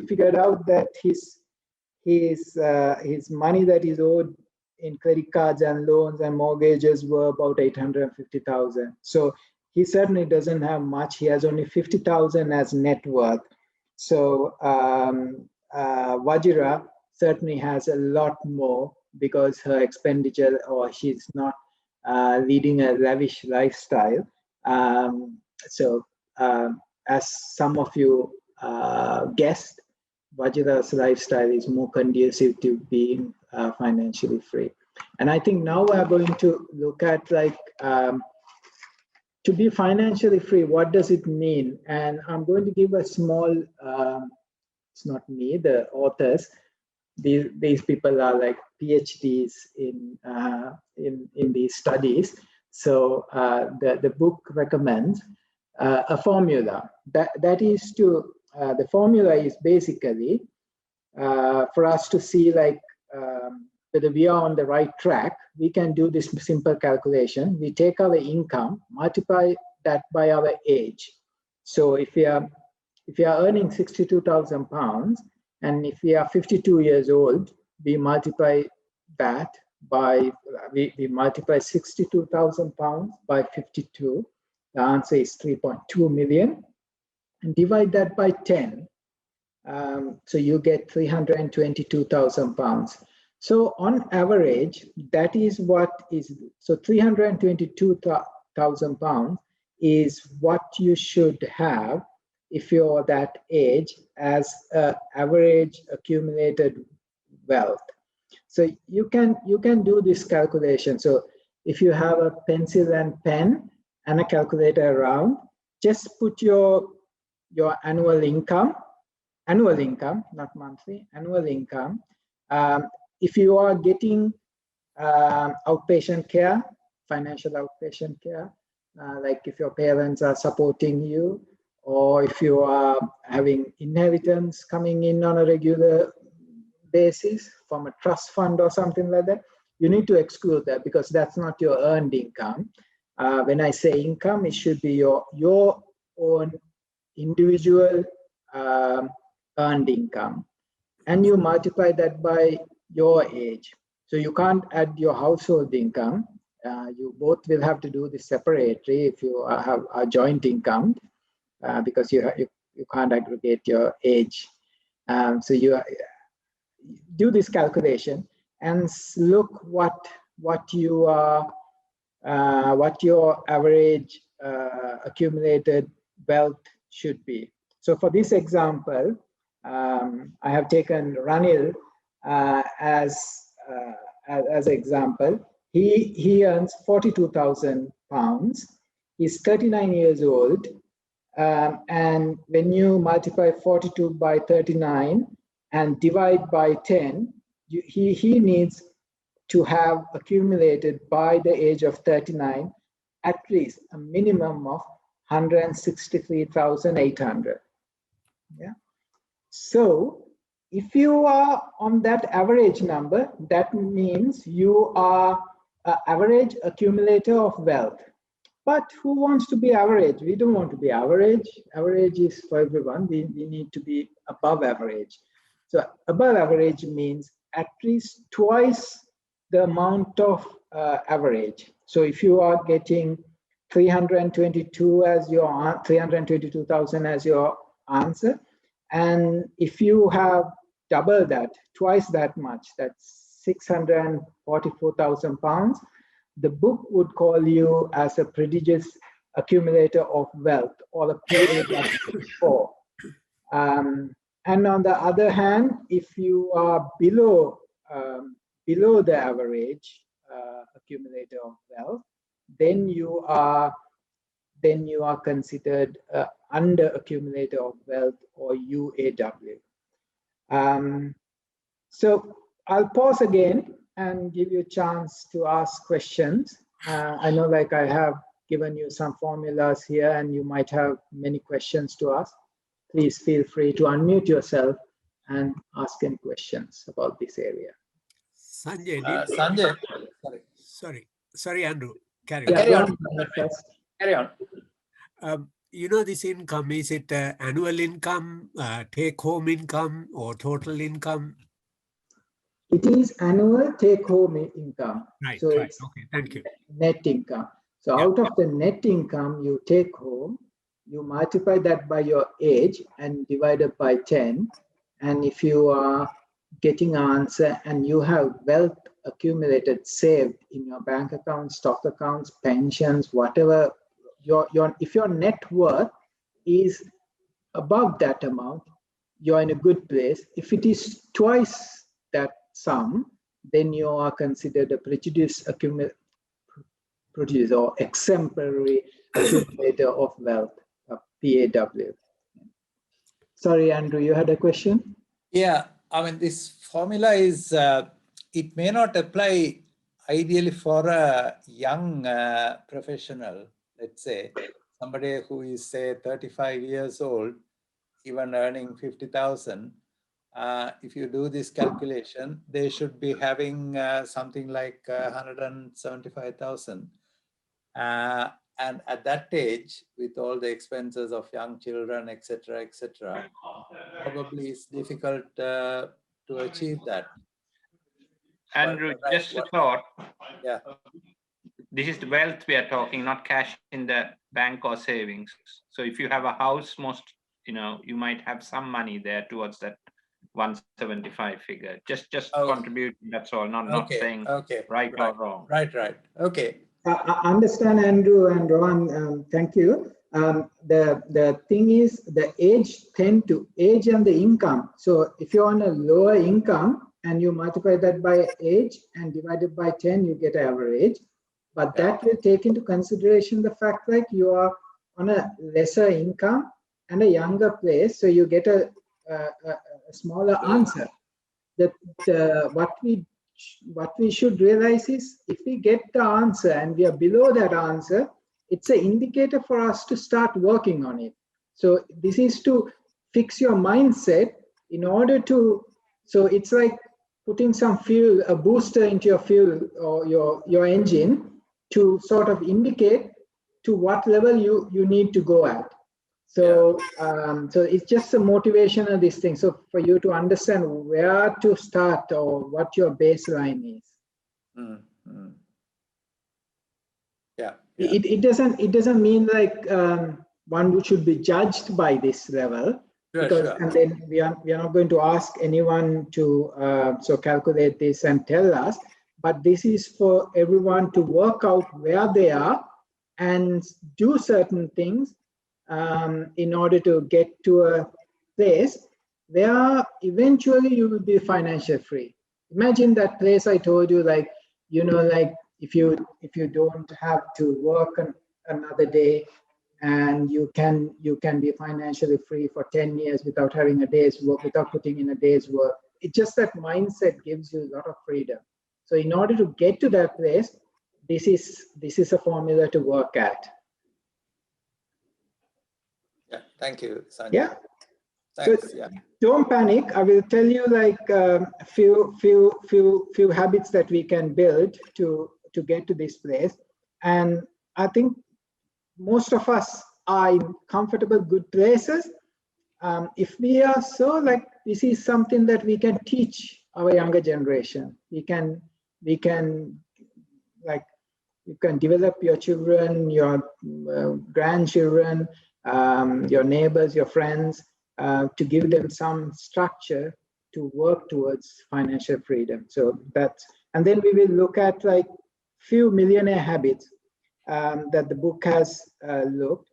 figured out that his money that is owed in credit cards and loans and mortgages were about 850,000. So he certainly doesn't have much. He has only 50,000 as net worth. So Vajira certainly has a lot more because her expenditure, or she's not leading a lavish lifestyle. As some of you guessed, Vajira's lifestyle is more conducive to being financially free. And I think now we're going to look at like, to be financially free, what does it mean? And I'm going to give a small, it's not me, the authors, these people are like PhDs in these studies. So the book recommends a formula that is to, the formula is basically for us to see like whether we are on the right track. We can do this simple calculation. We take our income, multiply that by our age. So if we are earning 62,000 pounds, and if we are 52 years old, we multiply that by, we multiply 62,000 pounds by 52. The answer is 3.2 million, and divide that by 10. So you get 322,000 pounds. So on average, that is what is, so 322,000 pounds is what you should have if you're that age as average accumulated wealth. So you can do this calculation. So if you have a pencil and pen and a calculator around, just put your annual income, not monthly, annual income. If you are getting outpatient care, financial outpatient care, like if your parents are supporting you, or if you are having inheritance coming in on a regular basis from a trust fund or something like that, you need to exclude that because that's not your earned income. When I say income, it should be your own individual earned income. And you multiply that by your age. So you can't add your household income. You both will have to do this separately if you have a joint income, because you can't aggregate your age. So you do this calculation and look what your average accumulated wealth should be. So for this example, I have taken Ranil as example. He earns 42,000 pounds. He's 39 years old. And when you multiply 42 by 39 and divide by 10, he needs to have accumulated by the age of 39 at least a minimum of 163,800. Yeah. So if you are on that average number, that means you are an average accumulator of wealth. But who wants to be average? We don't want to be average. Average is for everyone. We need to be above average. So above average means at least twice the amount of average. So if you are getting 322 as your 322,000 as your answer, and if you have double that, twice that much, that's 644,000 pounds, the book would call you as a prodigious accumulator of wealth, or a PA+4. And on the other hand, if you are below the average accumulator of wealth, then you are considered under accumulator of wealth, or UAW. So I'll pause again and give you a chance to ask questions. I know like I have given you some formulas here and you might have many questions to ask. Please feel free to unmute yourself and ask any questions about this area. Sanjay, Sanjay, sorry, Andrew. Carry on. Carry on. You know, this income, is it annual income, take-home income, or total income? It is annual take-home income. Right, so right. It's okay, thank you. net income. So Yeah. out of the net income you take home, you multiply that by your age and divide it by 10. And if you are getting an answer and you have wealth accumulated, saved in your bank accounts, stock accounts, pensions, whatever, if your net worth is above that amount, you're in a good place. If it is twice that sum, then you are considered a producer or exemplary accumulator of wealth, a PAW. Sorry, Andrew, you had a question? Yeah, I mean, this formula is, it may not apply ideally for a young professional, let's say, somebody who is, say, 35 years old, even earning 50,000. If you do this calculation, they should be having something like 175,000. And at that age, with all the expenses of young children, etc., probably it's difficult to achieve that. Andrew, But just a thought. Yeah. This is the wealth we are talking, not cash in the bank or savings. So if you have a house, you might have some money there towards that 175 figure. Just contribute. That's all. Not saying right or wrong. Right. Okay. I understand, Andrew and Ron. Thank you. The thing is, the age and the income. So if you're on a lower income and you multiply that by age and divide it by 10, you get average. But that will take into consideration the fact that you are on a lesser income and a younger place, so you get a smaller answer. What we should realize is, if we get the answer and we are below that answer, it's an indicator for us to start working on it. So this is to fix your mindset in order to, so it's like putting some fuel, a booster into your fuel or your engine, to sort of indicate to what level you need to go at. So so it's just a motivation of this thing. So for you to understand where to start or what your baseline is. Yeah. It doesn't mean like one should be judged by this level. And then we are not going to ask anyone to so calculate this and tell us, but this is for everyone to work out where they are and do certain things in order to get to a place where eventually you will be financially free. Imagine that place I told you, like, like if you don't have to work another day, and you can be financially free for 10 years without having a day's work, without putting in a day's work. It's just that mindset gives you a lot of freedom. So in order to get to that place, this is a formula to work at. Yeah, thank you, Sanjay. Yeah. Thanks. So don't panic. I will tell you like a few habits that we can build to get to this place. And I think most of us are in comfortable, good places. If we are so, like, this is something that we can teach our younger generation. We can like, you can develop your children, your grandchildren, your neighbors, your friends, to give them some structure to work towards financial freedom. So that's, and then we will look at like few millionaire habits that the book has looked.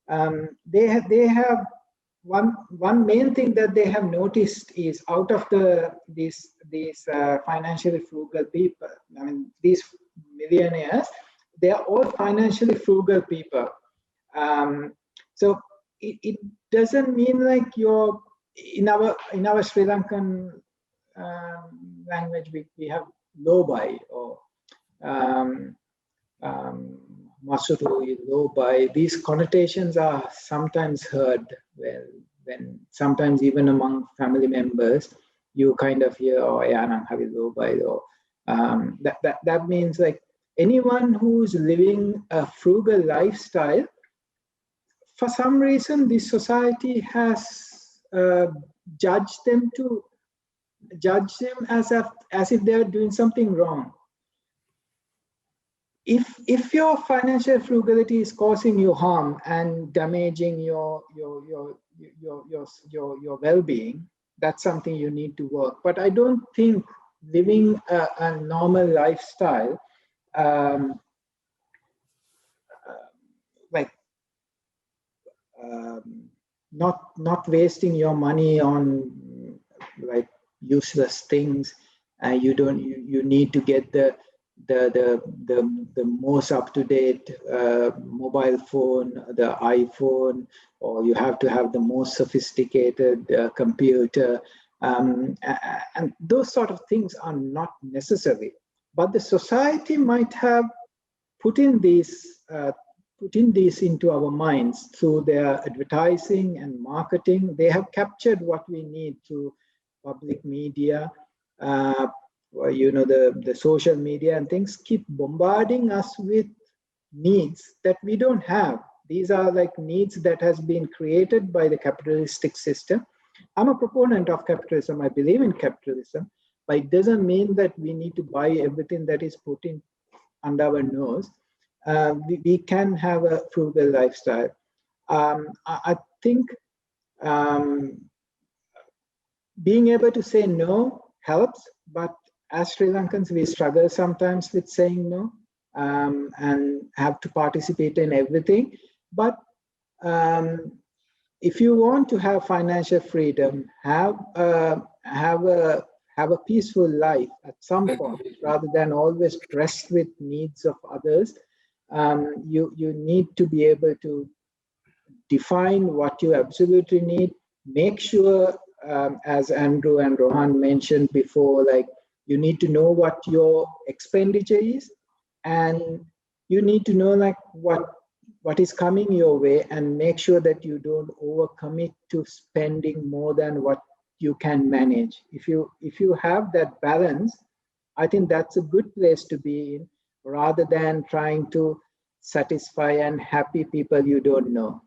They have one main thing that they have noticed is, out of these financially frugal people, I mean, these millionaires, they are all financially frugal people. So it doesn't mean like you're in our Sri Lankan language, we have low buy or Masuru, low buy. These connotations are sometimes heard when sometimes even among family members, you kind of hear, oh yeah, I'm having low buy, or that means like anyone who's living a frugal lifestyle, for some reason this society has judged them as if they're doing something wrong. if your financial frugality is causing you harm and damaging your well-being, that's something you need to work. But I don't think living a normal lifestyle, like not wasting your money on like useless things. You need to get the most up-to-date mobile phone, the iPhone, or you have to have the most sophisticated computer, and those sort of things are not necessary. But the society might have put in these into our minds through their advertising and marketing. They have captured what we need through public media, the social media and things, keep bombarding us with needs that we don't have. These are like needs that has been created by the capitalistic system. I'm a proponent of capitalism. I believe in capitalism, but it doesn't mean that we need to buy everything that is put in under our nose. We can have a frugal lifestyle. I think being able to say no helps, but as Sri Lankans, we struggle sometimes with saying no, and have to participate in everything. But if you want to have financial freedom, have a peaceful life at some point, rather than always pressed with needs of others, you need to be able to define what you absolutely need. Make sure, as Andrew and Rohan mentioned before, like you need to know what your expenditure is, and you need to know like what is coming your way, and make sure that you don't overcommit to spending more than what you can manage. If you have that balance, I think that's a good place to be in, rather than trying to satisfy and happy people you don't know.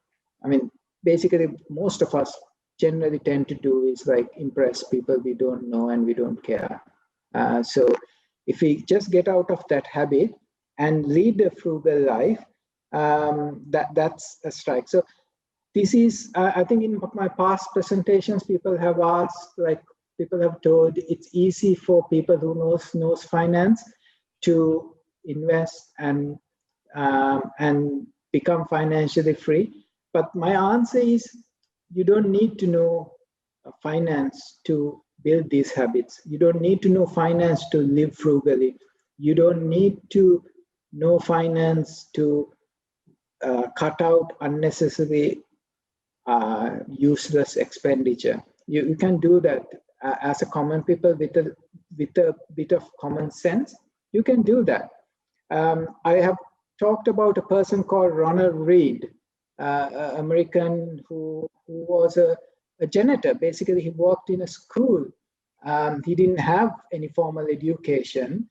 I mean, basically, most of us generally tend to do is like impress people we don't know and we don't care. So if we just get out of that habit and lead a frugal life, that's a strike. So this is, I think in my past presentations, people have asked, like people have told it's easy for people who knows finance to invest and become financially free. But my answer is, you don't need to know finance to build these habits. You don't need to know finance to live frugally. You don't need to know finance to cut out unnecessary useless expenditure. You can do that as a common people with a bit of common sense. You can do that. I have talked about a person called Ronald Reed, an American who was a janitor. Basically, he worked in a school. He didn't have any formal education.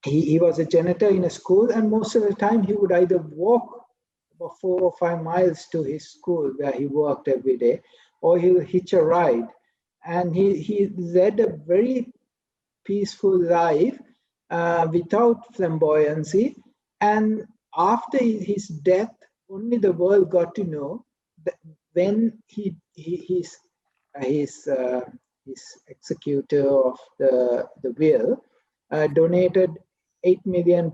He was a janitor in a school, and most of the time he would either walk about 4 or 5 miles to his school where he worked every day, or he'll hitch a ride. And he led a very peaceful life without flamboyancy. And after his death, only the world got to know that when his executor of the will donated £8 million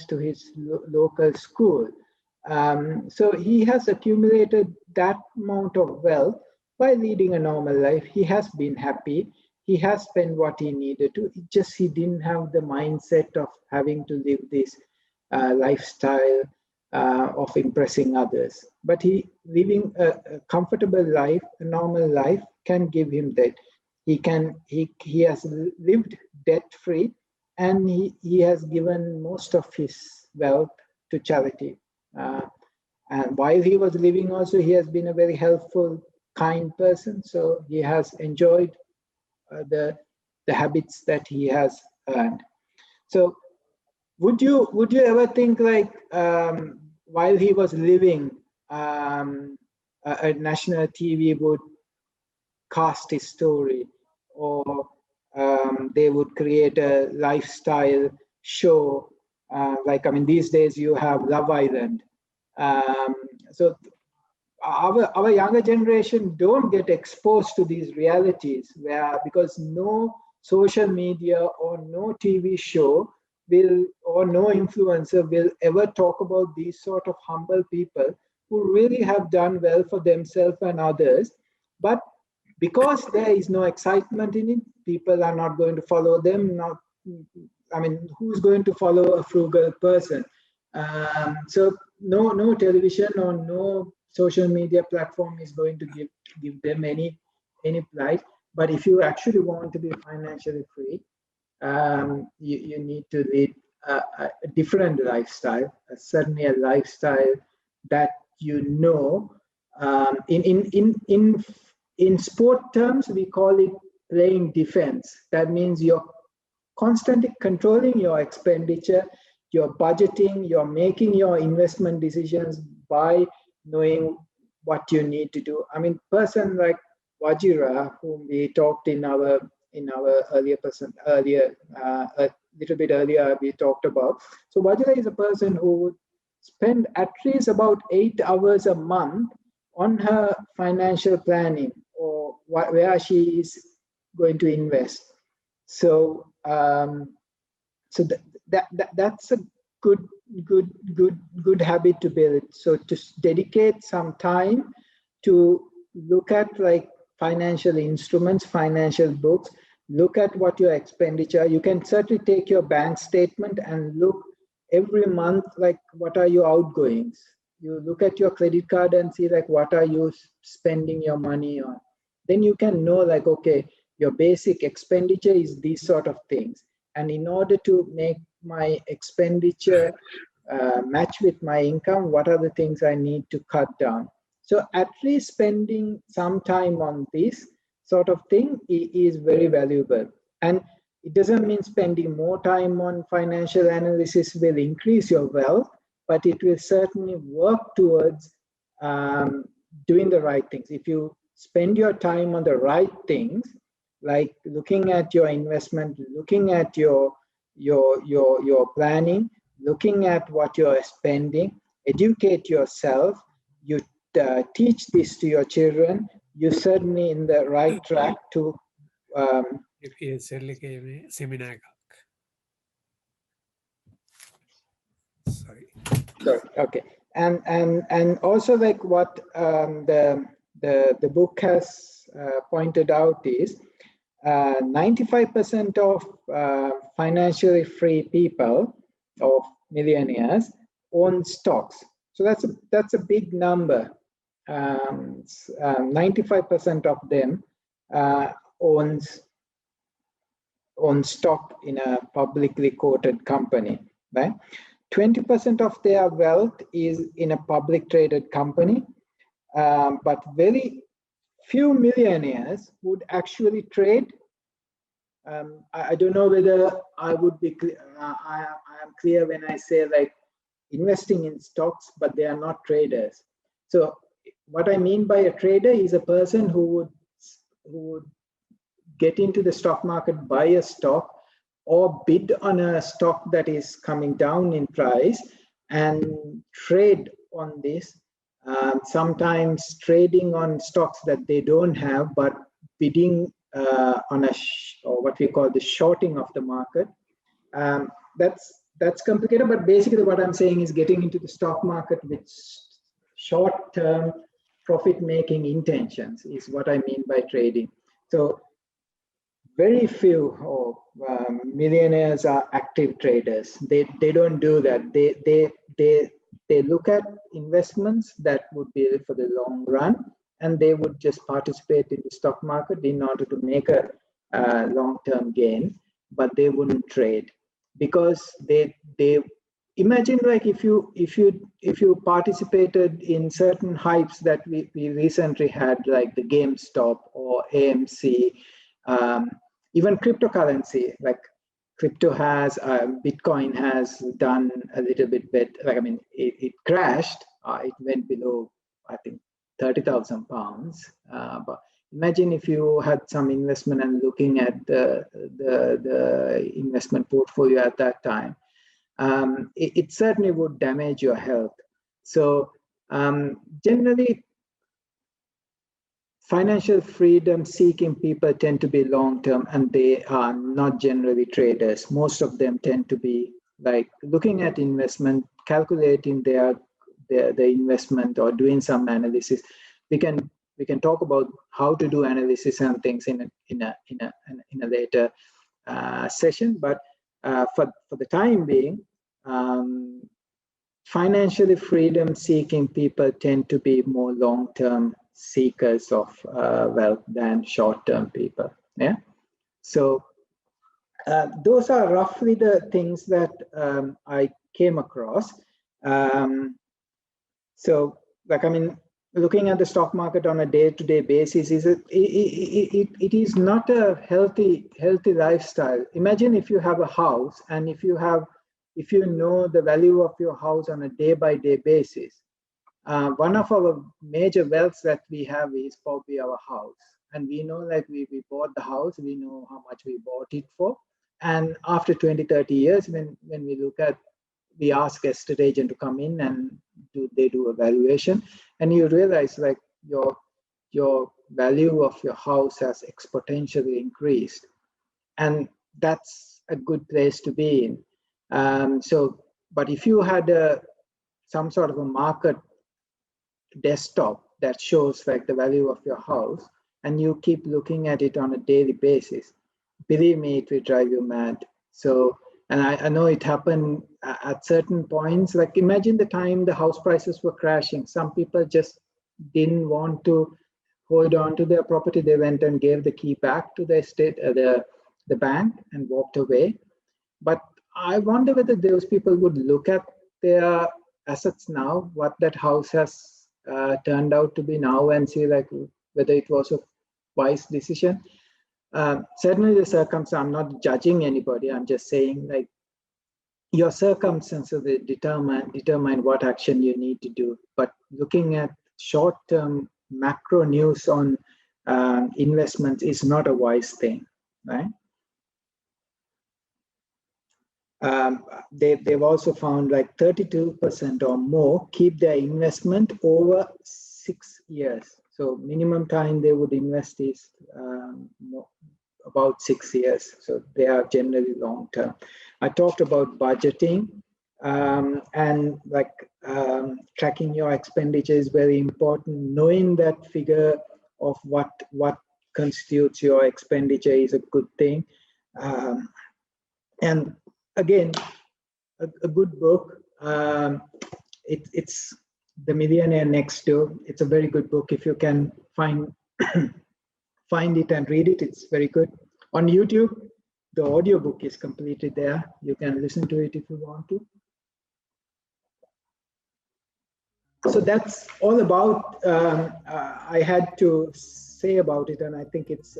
to his local school. So he has accumulated that amount of wealth by leading a normal life. He has been happy. He has spent what he needed to. He didn't have the mindset of having to live this lifestyle of impressing others. But living a comfortable life, a normal life, can give him that. He has lived debt-free, and he has given most of his wealth to charity. And while he was living also, he has been a very helpful, kind person. So he has enjoyed the habits that he has earned. So would you ever think like while he was living, a national TV would cast his story, or they would create a lifestyle show Like, I mean, these days you have Love Island. So our younger generation don't get exposed to these realities because no social media or no TV show or no influencer will ever talk about these sort of humble people who really have done well for themselves and others. But because there is no excitement in it, people are not going to follow them. Who's going to follow a frugal person? So no television or no social media platform is going to give them any plight. But if you actually want to be financially free, you need to lead a different lifestyle, certainly a lifestyle that in sport terms we call it playing defense. That means you're constantly controlling your expenditure, you're budgeting, you're making your investment decisions by knowing what you need to do. I mean, person like Vajira, whom we talked in our a little bit earlier we talked about. So Vajira is a person who would spend at least about 8 hours a month on her financial planning or where she is going to invest. So that's a good habit to build. So to dedicate some time to look at like financial instruments, financial books, look at what your expenditure. You can certainly take your bank statement and look every month, like what are your outgoings. You look at your credit card and see like what are you spending your money on. Then you can know like, okay, your basic expenditure is these sort of things. And in order to make my expenditure match with my income, what are the things I need to cut down? So at least spending some time on this sort of thing is very valuable. And it doesn't mean spending more time on financial analysis will increase your wealth, but it will certainly work towards doing the right things. If you spend your time on the right things, like looking at your investment, looking at your planning, looking at what you're spending, educate yourself, you teach this to your children, you're certainly in the right track to Sorry. Okay. And also like what the book has pointed out is 95% of financially free people, of millionaires, own stocks. So that's a big number. 95% of them owns stock in a publicly quoted company, right? 20% of their wealth is in a public traded company, but very few millionaires would actually trade. I don't know whether I would be I am clear when I say like investing in stocks, but they are not traders. So what I mean by a trader is a person who would get into the stock market, buy a stock, or bid on a stock that is coming down in price and trade on this. Sometimes trading on stocks that they don't have, but bidding on or what we call the shorting of the market. That's complicated, but basically what I'm saying is getting into the stock market with short-term profit-making intentions is what I mean by trading. So very few millionaires are active traders. They don't do that. They look at investments that would be for the long run, and they would just participate in the stock market in order to make a long-term gain, but they wouldn't trade because they imagine like if you participated in certain hypes that we recently had, like the GameStop or AMC, even cryptocurrency, like Bitcoin has done a little bit better. Like, I mean, it crashed. It went below, I think, 30,000 pounds. But imagine if you had some investment and looking at the investment portfolio at that time. it certainly would damage your health. So generally, financial freedom seeking people tend to be long-term, and they are not generally traders. Most of them tend to be like looking at investment, calculating the investment, or doing some analysis. We can talk about how to do analysis and things in a later session. But for the time being, financially freedom seeking people tend to be more long-term seekers of wealth than short-term people. Yeah. So those are roughly the things that I came across. So, like, I mean, looking at the stock market on a day-to-day basis it is not a healthy lifestyle. Imagine if you have a house, and if you know the value of your house on a day-by-day basis. One of our major wealths that we have is probably our house. And we know, like, we bought the house, we know how much we bought it for. And after 20, 30 years, when we look at, we ask estate agent to come in and they do a valuation, and you realize, like, your value of your house has exponentially increased. And that's a good place to be in. But if you had some sort of a market desktop that shows, like, the value of your house, and you keep looking at it on a daily basis, believe me, it will drive you mad. So, and I know it happened at certain points. Like, imagine the time the house prices were crashing. Some people just didn't want to hold on to their property. They went and gave the key back to the estate, the bank, and walked away. But I wonder whether those people would look at their assets now, what that house has turned out to be now, and see, like, whether it was a wise decision. Certainly the circumstances, I'm not judging anybody, I'm just saying, like, your circumstances will determine what action you need to do. But looking at short-term macro news on investments is not a wise thing, right? They've also found, like, 32% or more keep their investment over 6 years. So minimum time they would invest is about 6 years. So they are generally long term. I talked about budgeting, and, like, tracking your expenditure is very important. Knowing that figure of what constitutes your expenditure is a good thing. And again, a good book. It's The Millionaire Next Door. It's a very good book. If you can find it and read it, it's very good. On YouTube, the audiobook is completely there. You can listen to it if you want to. So that's all about I had to say about it, and I think it's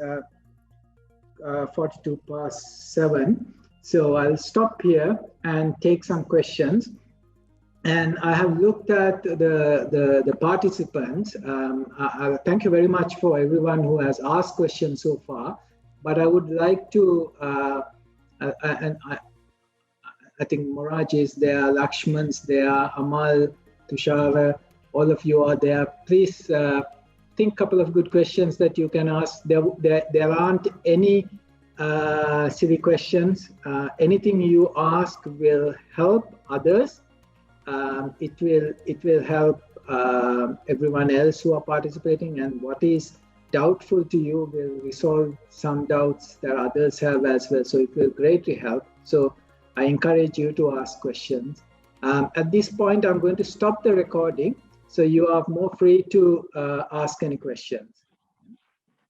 7:42. So I'll stop here and take some questions. And I have looked at the participants. I thank you very much for everyone who has asked questions so far. But I would like to, and I think Moraj is there, Lakshman's there, Amal, Tushara, all of you are there. Please think a couple of good questions that you can ask. There aren't any silly questions. Anything you ask will help others. It will help everyone else who are participating, and what is doubtful to you will resolve some doubts that others have as well. So it will greatly help. So I encourage you to ask questions. At this point, I'm going to stop the recording, so you are more free to ask any questions.